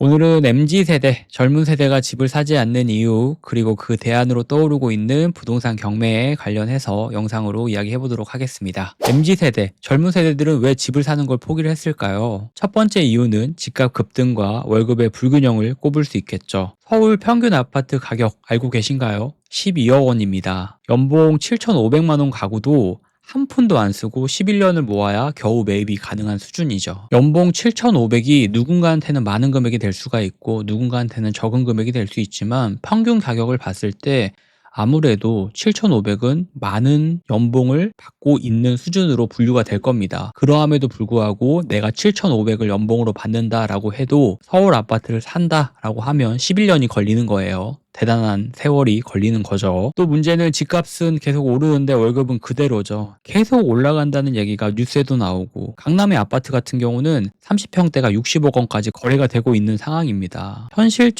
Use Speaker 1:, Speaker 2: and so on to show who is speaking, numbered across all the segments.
Speaker 1: 오늘은 MZ세대, 젊은 세대가 집을 사지 않는 이유, 그리고 그 대안으로 떠오르고 있는 부동산 경매에 관련해서 영상으로 이야기해 보도록 하겠습니다. MZ세대, 젊은 세대들은 왜 집을 사는 걸 포기를 했을까요? 첫 번째 이유는 집값 급등과 월급의 불균형을 꼽을 수 있겠죠. 서울 평균 아파트 가격 알고 계신가요? 12억 원입니다. 연봉 7,500만 원 가구도 한 푼도 안 쓰고 11년을 모아야 겨우 매입이 가능한 수준이죠. 연봉 7,500이 누군가한테는 많은 금액이 될 수가 있고 누군가한테는 적은 금액이 될 수 있지만 평균 가격을 봤을 때 아무래도 7,500은 많은 연봉을 받고 있는 수준으로 분류가 될 겁니다. 그러함에도 불구하고 내가 7,500을 연봉으로 받는다라고 해도 서울 아파트를 산다라고 하면 11년이 걸리는 거예요. 대단한 세월이 걸리는 거죠. 또 문제는 집값은 계속 오르는데 월급은 그대로죠. 계속 올라간다는 얘기가 뉴스에도 나오고 강남의 아파트 같은 경우는 30평대가 60억 원까지 거래가 되고 있는 상황입니다.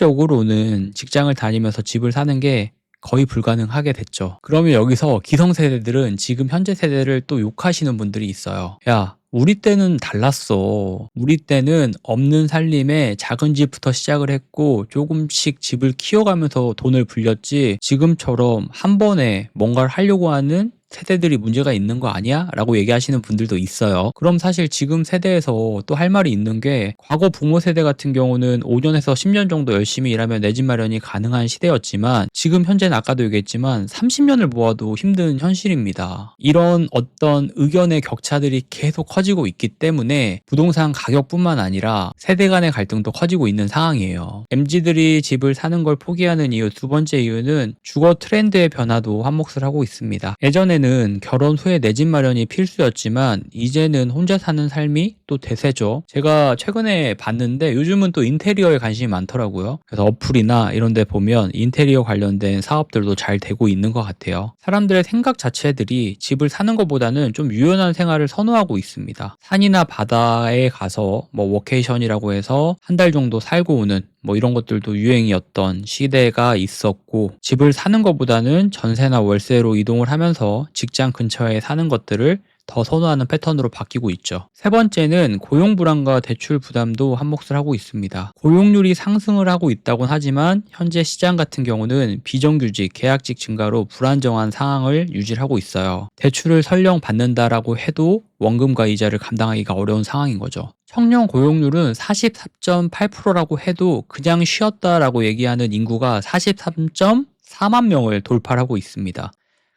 Speaker 1: 현실적으로는 직장을 다니면서 집을 사는 게 거의 불가능하게 됐죠. 그러면 여기서 기성세대들은 지금 현재 세대를 또 욕하시는 분들이 있어요. 야, 우리 때는 달랐어. 우리 때는 없는 살림에 작은 집부터 시작을 했고 조금씩 집을 키워가면서 돈을 불렸지 지금처럼 한 번에 뭔가를 하려고 하는 세대들이 문제가 있는 거 아니야? 라고 얘기하시는 분들도 있어요. 그럼 사실 지금 세대에서 또 할 말이 있는 게 과거 부모 세대 같은 경우는 5년에서 10년 정도 열심히 일하면 내 집 마련이 가능한 시대였지만 지금 현재는 아까도 얘기했지만 30년을 모아도 힘든 현실입니다. 이런 어떤 의견의 격차들이 계속 커지고 있기 때문에 부동산 가격뿐만 아니라 세대 간의 갈등도 커지고 있는 상황이에요. MZ들이 집을 사는 걸 포기하는 이유 두 번째 이유는 주거 트렌드의 변화도 한몫을 하고 있습니다. 예전에는 결혼 후에 내 집 마련이 필수였지만 이제는 혼자 사는 삶이 또 대세죠. 제가 최근에 봤는데 요즘은 또 인테리어에 관심이 많더라고요. 그래서 어플이나 이런 데 보면 인테리어 관련된 사업들도 잘 되고 있는 것 같아요. 사람들의 생각 자체들이 집을 사는 것보다는 좀 유연한 생활을 선호하고 있습니다. 산이나 바다에 가서 뭐 워케이션이라고 해서 한 달 정도 살고 오는 뭐 이런 것들도 유행이었던 시대가 있었고 집을 사는 것보다는 전세나 월세로 이동을 하면서 직장 근처에 사는 것들을 더 선호하는 패턴으로 바뀌고 있죠. 세 번째는 고용 불안과 대출 부담도 한몫을 하고 있습니다. 고용률이 상승을 하고 있다곤 하지만 현재 시장 같은 경우는 비정규직, 계약직 증가로 불안정한 상황을 유지하고 있어요. 대출을 설령 받는다라고 해도 원금과 이자를 감당하기가 어려운 상황인 거죠. 청년 고용률은 44.8%라고 해도 그냥 쉬었다라고 얘기하는 인구가 43.4만 명을 돌파하고 있습니다.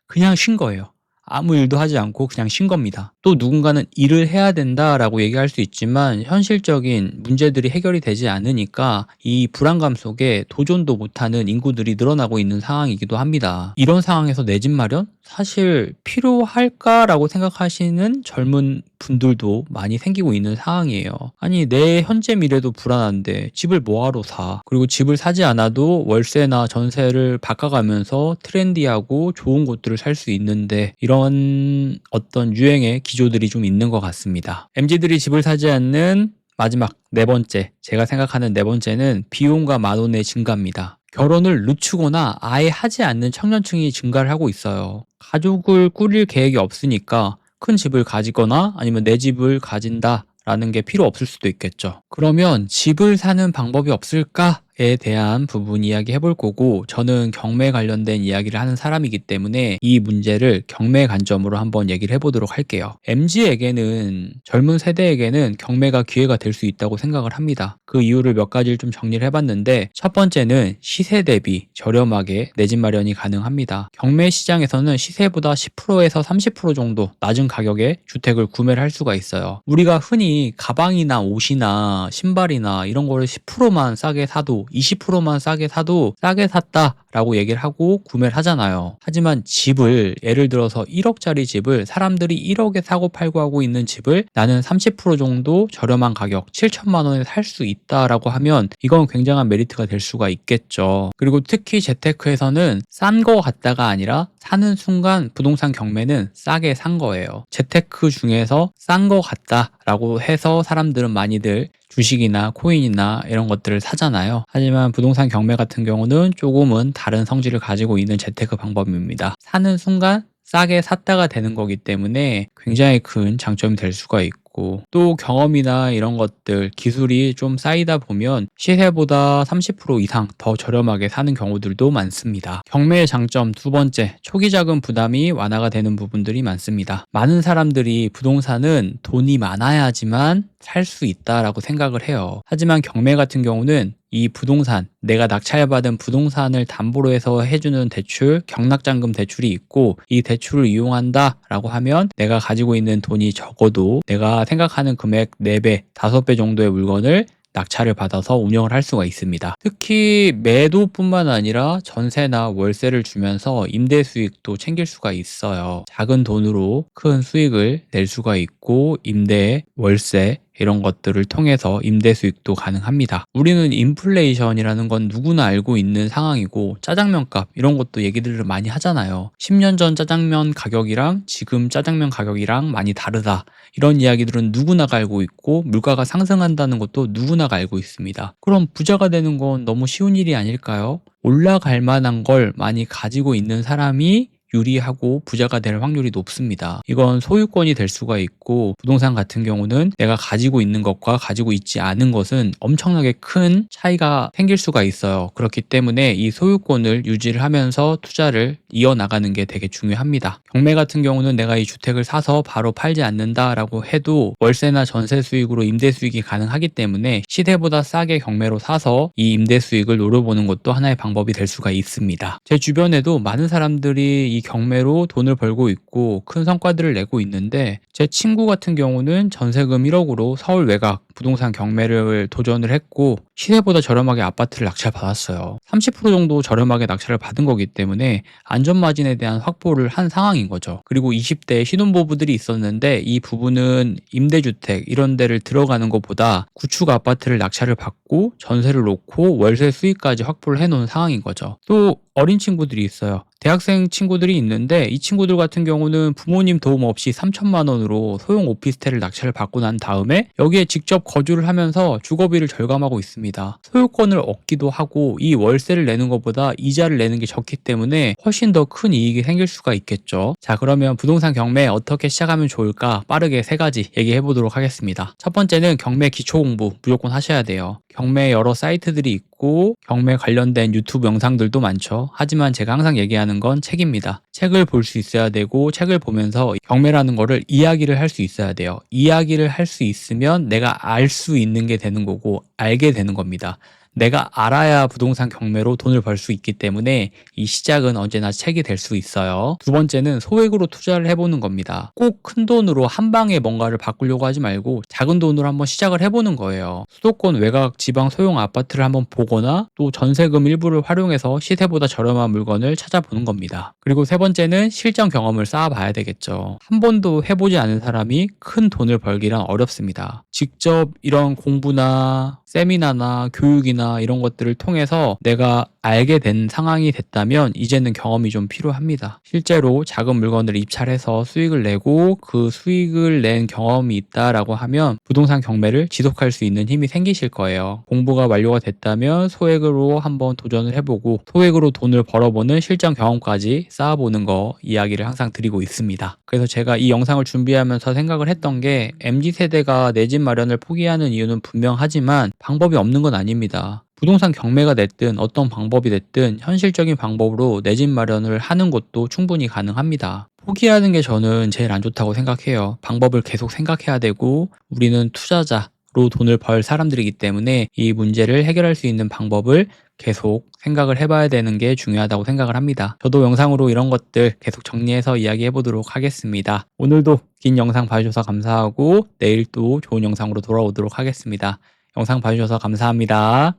Speaker 1: 그냥 쉰 거예요. 아무 일도 하지 않고 그냥 쉰 겁니다. 또 누군가는 일을 해야 된다라고 얘기할 수 있지만 현실적인 문제들이 해결이 되지 않으니까 이 불안감 속에 도전도 못하는 인구들이 늘어나고 있는 상황이기도 합니다. 이런 상황에서 내 집 마련? 사실 필요할까라고 생각하시는 젊은 분들도 많이 생기고 있는 상황이에요. 아니 내 현재 미래도 불안한데 집을 뭐하러 사? 그리고 집을 사지 않아도 월세나 전세를 바꿔가면서 트렌디하고 좋은 곳들을 살 수 있는데 이런 어떤 유행의 기조들이 좀 있는 것 같습니다. MZ들이 집을 사지 않는 마지막 네 번째, 제가 생각하는 네 번째는 비용과 만원의 증가입니다. 결혼을 늦추거나 아예 하지 않는 청년층이 증가를 하고 있어요. 가족을 꾸릴 계획이 없으니까 큰 집을 가지거나 아니면 내 집을 가진다라는 게 필요 없을 수도 있겠죠. 그러면 집을 사는 방법이 없을까에 대한 부분 이야기 해볼 거고 저는 경매 관련된 이야기를 하는 사람이기 때문에 이 문제를 경매 관점으로 한번 얘기를 해보도록 할게요. MZ에게는 젊은 세대에게는 경매가 기회가 될 수 있다고 생각을 합니다. 그 이유를 몇 가지를 좀 정리를 해봤는데 첫 번째는 시세 대비 저렴하게 내 집 마련이 가능합니다. 경매 시장에서는 시세보다 10%에서 30% 정도 낮은 가격에 주택을 구매를 할 수가 있어요. 우리가 흔히 가방이나 옷이나 신발이나 이런 거를 10%만 싸게 사도 20%만 싸게 사도 싸게 샀다라고 얘기를 하고 구매를 하잖아요. 하지만 집을 예를 들어서 1억짜리 집을 사람들이 1억에 사고 팔고 하고 있는 집을 나는 30% 정도 저렴한 가격 7천만 원에 살 수 있다라고 하면 이건 굉장한 메리트가 될 수가 있겠죠. 그리고 특히 재테크에서는 싼 거 같다가 아니라 사는 순간 부동산 경매는 싸게 산 거예요. 재테크 중에서 싼 거 같다라고 해서 사람들은 많이들 주식이나 코인이나 이런 것들을 사잖아요. 하지만 부동산 경매 같은 경우는 조금은 다른 성질을 가지고 있는 재테크 방법입니다. 사는 순간 싸게 샀다가 되는 거기 때문에 굉장히 큰 장점이 될 수가 있고 있고, 또 경험이나 이런 것들, 기술이 좀 쌓이다 보면 시세보다 30% 이상 더 저렴하게 사는 경우들도 많습니다. 경매의 장점 두 번째, 초기 자금 부담이 완화가 되는 부분들이 많습니다. 많은 사람들이 부동산은 돈이 많아야지만 살 수 있다라고 생각을 해요. 하지만 경매 같은 경우는 이 부동산, 내가 낙찰받은 부동산을 담보로 해서 해주는 대출, 경락잔금 대출이 있고, 이 대출을 이용한다라고 하면 내가 가지고 있는 돈이 적어도 내가 생각하는 금액 4배, 5배 정도의 물건을 낙찰을 받아서 운영을 할 수가 있습니다. 특히 매도뿐만 아니라 전세나 월세를 주면서 임대 수익도 챙길 수가 있어요. 작은 돈으로 큰 수익을 낼 수가 있고, 임대, 월세 이런 것들을 통해서 임대 수익도 가능합니다. 우리는 인플레이션이라는 건 누구나 알고 있는 상황이고, 짜장면 값 이런 것도 얘기들을 많이 하잖아요. 10년 전 짜장면 가격이랑 지금 짜장면 가격이랑 많이 다르다, 이런 이야기들은 누구나가 알고 있고, 물가가 상승한다는 것도 누구나가 알고 있습니다. 그럼 부자가 되는 건 너무 쉬운 일이 아닐까요? 올라갈 만한 걸 많이 가지고 있는 사람이 유리하고 부자가 될 확률이 높습니다. 이건 소유권이 될 수가 있고, 부동산 같은 경우는 내가 가지고 있는 것과 가지고 있지 않은 것은 엄청나게 큰 차이가 생길 수가 있어요. 그렇기 때문에 이 소유권을 유지를 하면서 투자를 이어나가는 게 되게 중요합니다. 경매 같은 경우는 내가 이 주택을 사서 바로 팔지 않는다라고 해도 월세나 전세 수익으로 임대 수익이 가능하기 때문에 시세보다 싸게 경매로 사서 이 임대 수익을 노려보는 것도 하나의 방법이 될 수가 있습니다. 제 주변에도 많은 사람들이 이 경매로 돈을 벌고 있고 큰 성과들을 내고 있는데, 제 친구 같은 경우는 전세금 1억으로 서울 외곽 부동산 경매를 도전을 했고, 시세보다 저렴하게 아파트를 낙찰받았어요. 30% 정도 저렴하게 낙찰을 받은 거기 때문에 안전마진에 대한 확보를 한 상황인 거죠. 그리고 20대 신혼부부들이 있었는데, 이 부부는 임대주택 이런 데를 들어가는 것보다 구축 아파트를 낙찰을 받고 전세를 놓고 월세 수익까지 확보를 해놓은 상황인 거죠. 또 어린 친구들이 있어요. 대학생 친구들이 있는데, 이 친구들 같은 경우는 부모님 도움 없이 3천만 원으로 소형 오피스텔을 낙찰을 받고 난 다음에 여기에 직접 거주를 하면서 주거비를 절감하고 있습니다. 소유권을 얻기도 하고, 이 월세를 내는 것보다 이자를 내는 게 적기 때문에 훨씬 더 큰 이익이 생길 수가 있겠죠. 자, 그러면 부동산 경매 어떻게 시작하면 좋을까 빠르게 3가지 얘기해 보도록 하겠습니다. 첫 번째는 경매 기초 공부 무조건 하셔야 돼요. 경매 여러 사이트들이 있고 경매 관련된 유튜브 영상들도 많죠. 하지만 제가 항상 얘기하는 건 책입니다. 책을 볼 수 있어야 되고, 책을 보면서 경매라는 거를 이야기를 할 수 있어야 돼요. 이야기를 할 수 있으면 내가 알 수 있는 게 되는 거고, 알게 되는 겁니다. 내가 알아야 부동산 경매로 돈을 벌 수 있기 때문에 이 시작은 언제나 책이 될 수 있어요. 두 번째는 소액으로 투자를 해보는 겁니다. 꼭 큰 돈으로 한 방에 뭔가를 바꾸려고 하지 말고 작은 돈으로 한번 시작을 해보는 거예요. 수도권 외곽 지방 소형 아파트를 한번 보거나, 또 전세금 일부를 활용해서 시세보다 저렴한 물건을 찾아보는 겁니다. 그리고 세 번째는 실전 경험을 쌓아봐야 되겠죠. 한 번도 해보지 않은 사람이 큰 돈을 벌기란 어렵습니다. 직접 이런 공부나 세미나나 교육이나 이런 것들을 통해서 내가 알게 된 상황이 됐다면 이제는 경험이 좀 필요합니다. 실제로 작은 물건을 입찰해서 수익을 내고 그 수익을 낸 경험이 있다라고 하면 부동산 경매를 지속할 수 있는 힘이 생기실 거예요. 공부가 완료가 됐다면 소액으로 한번 도전을 해보고, 소액으로 돈을 벌어보는 실전 경험까지 쌓아보는 거 이야기를 항상 드리고 있습니다. 그래서 제가 이 영상을 준비하면서 생각을 했던 게, MZ세대가 내 집 마련을 포기하는 이유는 분명하지만 방법이 없는 건 아닙니다. 부동산 경매가 됐든 어떤 방법이 됐든 현실적인 방법으로 내 집 마련을 하는 것도 충분히 가능합니다. 포기하는 게 저는 제일 안 좋다고 생각해요. 방법을 계속 생각해야 되고, 우리는 투자자로 돈을 벌 사람들이기 때문에 이 문제를 해결할 수 있는 방법을 계속 생각을 해봐야 되는 게 중요하다고 생각을 합니다. 저도 영상으로 이런 것들 계속 정리해서 이야기해 보도록 하겠습니다. 오늘도 긴 영상 봐주셔서 감사하고, 내일 또 좋은 영상으로 돌아오도록 하겠습니다. 영상 봐주셔서 감사합니다.